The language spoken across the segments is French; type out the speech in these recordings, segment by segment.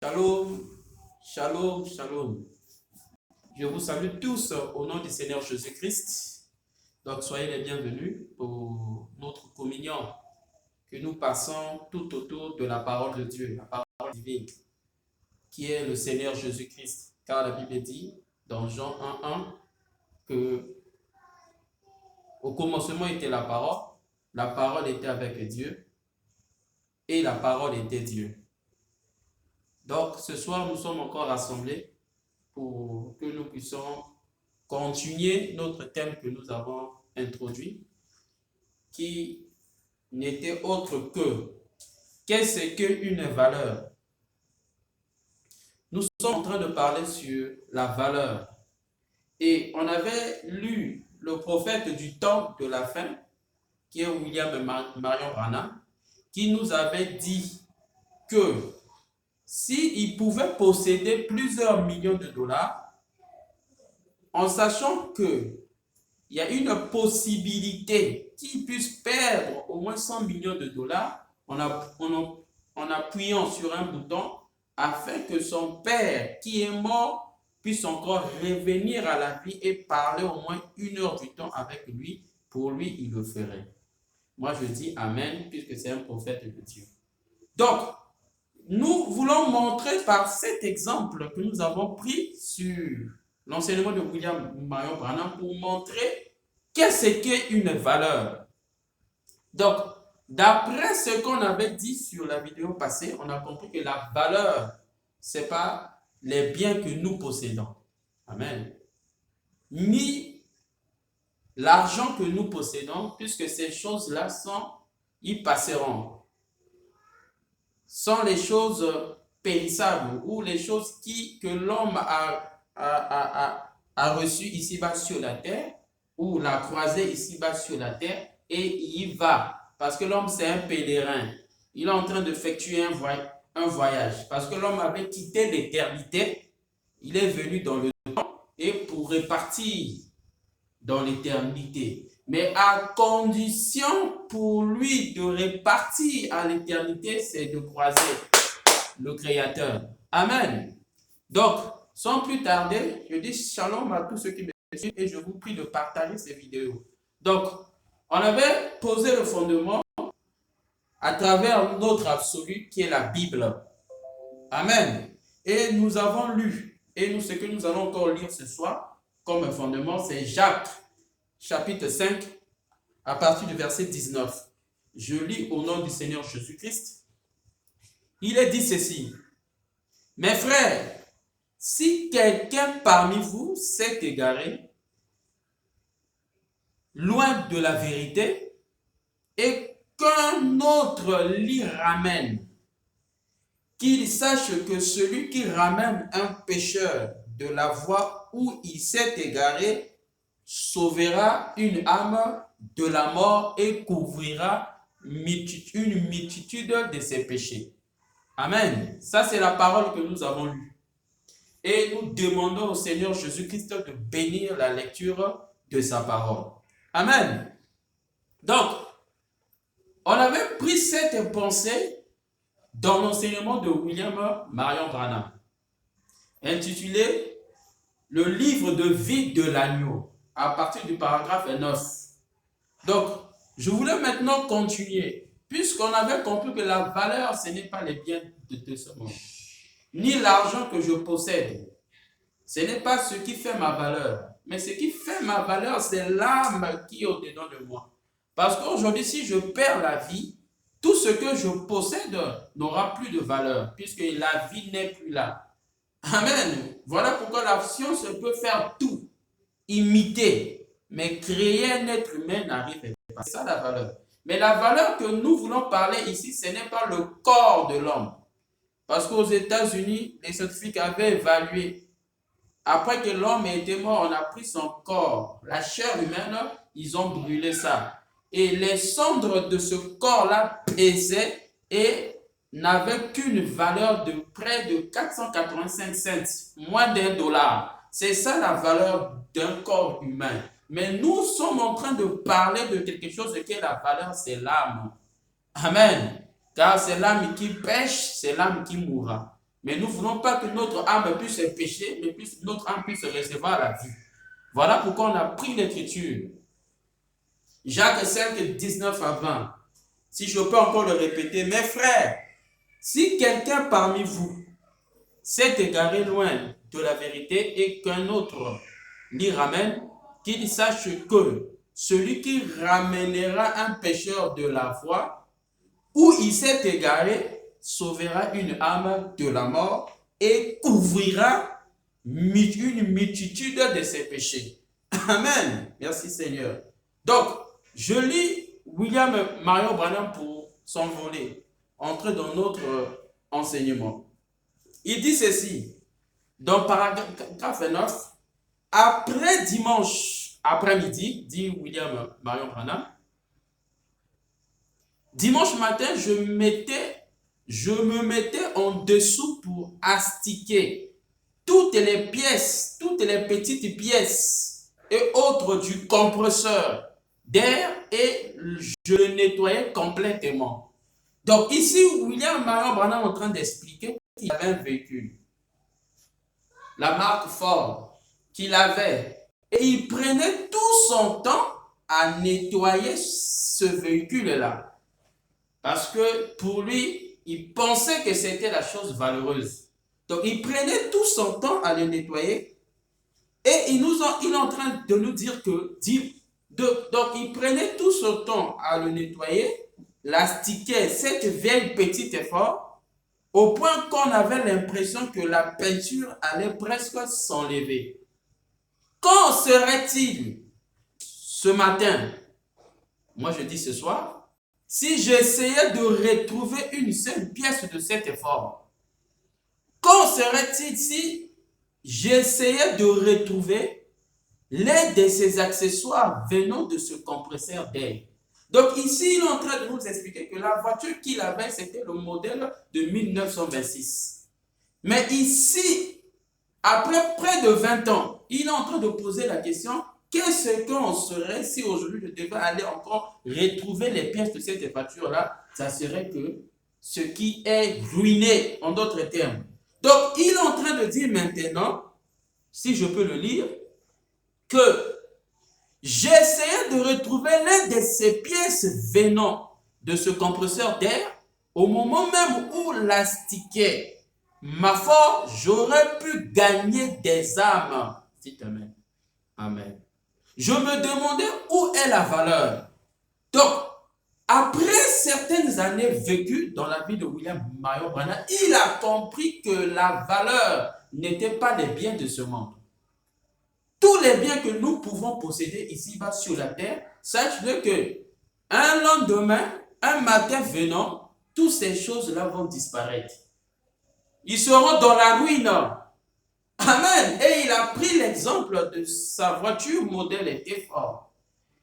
Shalom, shalom, shalom. Je vous salue tous au nom du Seigneur Jésus-Christ. Donc, soyez les bienvenus pour notre communion que nous passons tout autour de la parole de Dieu, la parole divine, qui est le Seigneur Jésus-Christ. Car la Bible dit dans Jean 1:1 que au commencement était la parole était avec Dieu et la parole était Dieu. Donc, ce soir, nous sommes encore rassemblés pour que nous puissions continuer notre thème que nous avons introduit, qui n'était autre que qu'est-ce qu'une valeur? Nous sommes en train de parler sur la valeur. Et on avait lu le prophète du temps de la fin, qui est William Marion Branham, qui nous avait dit que s'il pouvait posséder plusieurs millions de dollars, en sachant qu'il y a une possibilité qu'il puisse perdre au moins 100 millions de dollars en appuyant sur un bouton afin que son père qui est mort puisse encore revenir à la vie et parler au moins 1 heure du temps avec lui. Pour lui, il le ferait. Moi, je dis Amen, puisque c'est un prophète de Dieu. Donc, nous voulons montrer par cet exemple que nous avons pris sur l'enseignement de William Marion Branham pour montrer qu'est-ce qu'une valeur. Donc, d'après ce qu'on avait dit sur la vidéo passée, on a compris que la valeur, ce n'est pas les biens que nous possédons. Amen. Ni l'argent que nous possédons, puisque ces choses-là ils passeront. Sont les choses périssables ou les choses que l'homme a reçues ici-bas sur la terre ou l'a croisé ici-bas sur la terre et il y va. Parce que l'homme, c'est un pèlerin. Il est en train d'effectuer un voyage. Parce que l'homme avait quitté l'éternité. Il est venu dans le temps et pour repartir dans l'éternité. Mais à condition pour lui de repartir à l'éternité, c'est de croiser le Créateur. Amen. Donc, sans plus tarder, je dis shalom à tous ceux qui me suivent et je vous prie de partager ces vidéos. Donc, on avait posé le fondement à travers notre absolu qui est la Bible. Amen. Et nous avons lu, et ce que nous allons encore lire ce soir comme un fondement, c'est Jacques, chapitre 5, à partir du verset 19. Je lis au nom du Seigneur Jésus-Christ. Il est dit ceci. Mes frères, si quelqu'un parmi vous s'est égaré, loin de la vérité, et qu'un autre l'y ramène, qu'il sache que celui qui ramène un pécheur de la voie où il s'est égaré sauvera une âme de la mort et couvrira une multitude de ses péchés. Amen. Ça, c'est la parole que nous avons lue. Et nous demandons au Seigneur Jésus-Christ de bénir la lecture de sa parole. Amen. Donc, on avait pris cette pensée dans l'enseignement de William Marion Branham, intitulé « Le livre de vie de l'agneau », à partir du paragraphe 9. Donc, je voulais maintenant continuer, puisqu'on avait compris que la valeur, ce n'est pas les biens de ce monde, ni l'argent que je possède. Ce n'est pas ce qui fait ma valeur, mais ce qui fait ma valeur, c'est l'âme qui est au-dedans de moi. Parce qu'aujourd'hui, si je perds la vie, tout ce que je possède n'aura plus de valeur, puisque la vie n'est plus là. Amen. Voilà pourquoi la science peut faire tout, imiter, mais créer un être humain n'arrive pas. C'est ça la valeur. Mais la valeur que nous voulons parler ici, ce n'est pas le corps de l'homme. Parce qu'aux États-Unis, les scientifiques avaient évalué. Après que l'homme ait été mort, on a pris son corps, la chair humaine, ils ont brûlé ça. Et les cendres de ce corps-là pesaient et n'avaient qu'une valeur de près de 485 cents, moins d'$1. C'est ça la valeur d'un corps humain. Mais nous sommes en train de parler de quelque chose qui est la valeur, c'est l'âme. Amen. Car c'est l'âme qui pêche, c'est l'âme qui mourra. Mais nous ne voulons pas que notre âme puisse pécher, mais notre âme puisse recevoir la vie. Voilà pourquoi on a pris l'écriture. Jacques 5, 19 à 20. Si je peux encore le répéter, mes frères, si quelqu'un parmi vous s'est égaré loin de la vérité et qu'un autre l'y ramène, qu'il sache que celui qui ramènera un pécheur de la voie où il s'est égaré sauvera une âme de la mort et couvrira une multitude de ses péchés. Amen. Merci Seigneur. Donc, je lis William Marion Branham pour s'envoler, entrer dans notre enseignement. Il dit ceci, dans paragraphe 9, après dimanche après-midi, dit William Marion Branham, dimanche matin, je me mettais en dessous pour astiquer toutes les pièces, toutes les petites pièces et autres du compresseur d'air et je le nettoyais complètement. Donc ici, William Marion Branham est en train d'expliquer qu'il avait un véhicule, la marque Ford, qu'il avait, et il prenait tout son temps à nettoyer ce véhicule-là. Parce que pour lui, il pensait que c'était la chose valeureuse. Donc il prenait tout son temps à le nettoyer, et il est en train de nous dire que, donc il prenait tout son temps à le nettoyer, l'astiquait, cette vieille petite effort, au point qu'on avait l'impression que la peinture allait presque s'enlever. Quand serait-il ce matin, moi je dis ce soir, si j'essayais de retrouver une seule pièce de cet effort? Quand serait-il si j'essayais de retrouver l'un de ces accessoires venant de ce compresseur d'air? Donc ici, il est en train de nous expliquer que la voiture qu'il avait, c'était le modèle de 1926. Mais ici, après près de 20 ans, il est en train de poser la question, qu'est-ce qu'on serait si aujourd'hui je devais aller encore retrouver les pièces de cette voiture-là? Ça serait que ce qui est ruiné, en d'autres termes. Donc, il est en train de dire maintenant, si je peux le lire, que j'essayais de retrouver l'une de ces pièces venant de ce compresseur d'air au moment même où l'astiquait. Ma foi, j'aurais pu gagner des âmes. Dites Amen. Amen. Je me demandais où est la valeur. Donc, après certaines années vécues dans la vie de William Marion Branham, il a compris que la valeur n'était pas les biens de ce monde. Tous les biens que nous pouvons posséder ici-bas sur la terre, sache-le que un lendemain, un matin venant, toutes ces choses-là vont disparaître. Ils seront dans la ruine. Amen. Et il a pris l'exemple de sa voiture modèle était fort.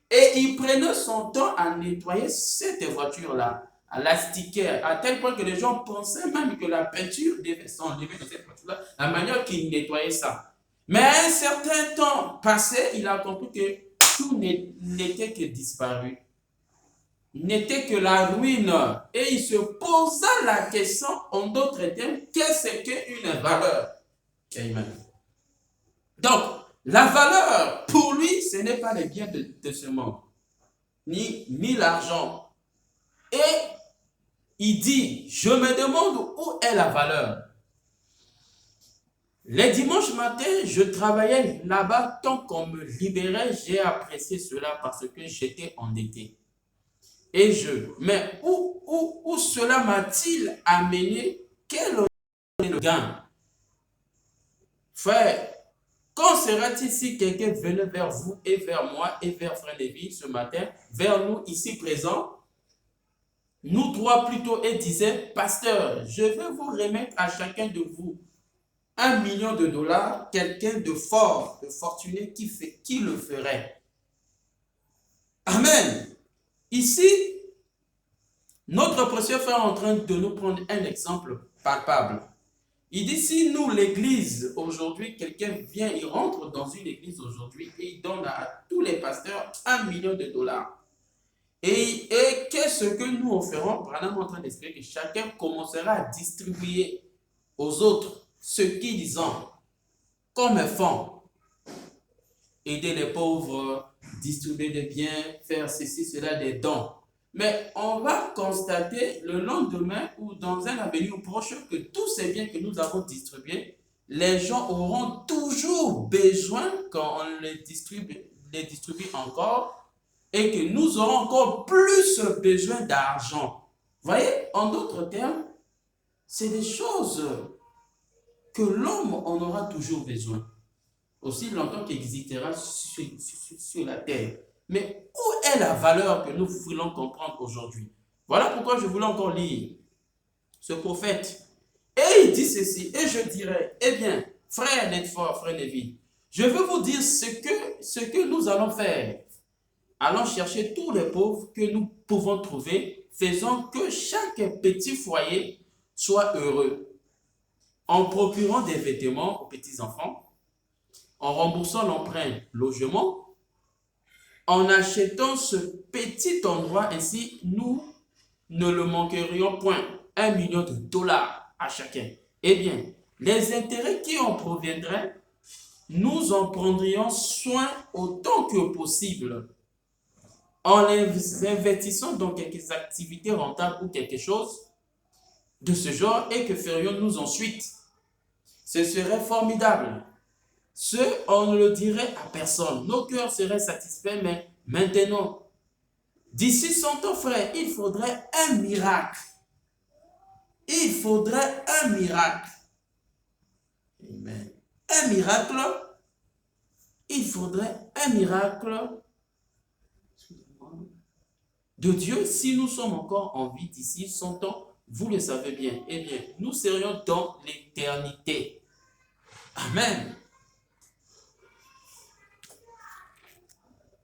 Et il prenait son temps à nettoyer cette voiture-là, à l'astiquer, à tel point que les gens pensaient même que la peinture devait s'enlever de cette voiture-là, la manière qu'il nettoyait ça. Mais à un certain temps passé, il a compris que tout n'était que disparu. N'était que la ruine. Et il se posa la question, en d'autres termes, qu'est-ce qu'une valeur? Amen. Donc, la valeur, pour lui, ce n'est pas les biens de ce monde, ni l'argent. Et il dit, je me demande où est la valeur. Les dimanches matins, je travaillais là-bas tant qu'on me libérait. J'ai apprécié cela parce que j'étais endetté. Mais où cela m'a-t-il amené? Quel est le gain? Frère, quand sera-t-il si quelqu'un venait vers vous et vers moi et vers Frère Lévi ce matin, vers nous ici présents, nous trois plutôt, et disait, pasteur, je vais vous remettre à chacun de vous $1 million, quelqu'un de fort, de fortuné qui le ferait. Amen. Ici, notre précieux frère est en train de nous prendre un exemple palpable. Il dit, si nous, l'église, aujourd'hui, quelqu'un vient, il rentre dans une église aujourd'hui et il donne à tous les pasteurs $1 million. Et qu'est-ce que nous ferons? Branham est en train d'expliquer que chacun commencera à distribuer aux autres ce qu'ils ont comme fonds. Aider les pauvres, distribuer des biens, faire ceci, cela, des dons. Mais on va constater le lendemain ou dans un avenir proche que tous ces biens que nous avons distribués, les gens auront toujours besoin quand on les distribue encore et que nous aurons encore plus besoin d'argent. Vous voyez, en d'autres termes, c'est des choses que l'homme en aura toujours besoin, aussi longtemps qu'il existera sur la terre. Mais où est la valeur que nous voulons comprendre aujourd'hui? Voilà pourquoi je voulais encore lire ce prophète. Et il dit ceci, et je dirais, eh bien, frère Netfort, frère Neville, je veux vous dire ce que nous allons faire. Allons chercher tous les pauvres que nous pouvons trouver, faisant que chaque petit foyer soit heureux, en procurant des vêtements aux petits-enfants, en remboursant l'emprunt logement, en achetant ce petit endroit, ainsi nous ne le manquerions point, $1 million à chacun. Eh bien, les intérêts qui en proviendraient, nous en prendrions soin autant que possible, en les investissant dans quelques activités rentables ou quelque chose de ce genre, et que ferions-nous ensuite? Ce serait formidable. On ne le dirait à personne. Nos cœurs seraient satisfaits, mais maintenant, d'ici 100 ans, frère, il faudrait un miracle. Il faudrait un miracle. Amen. Un miracle. Il faudrait un miracle de Dieu si nous sommes encore en vie d'ici 100 ans. Vous le savez bien. Eh bien, nous serions dans l'éternité. Amen.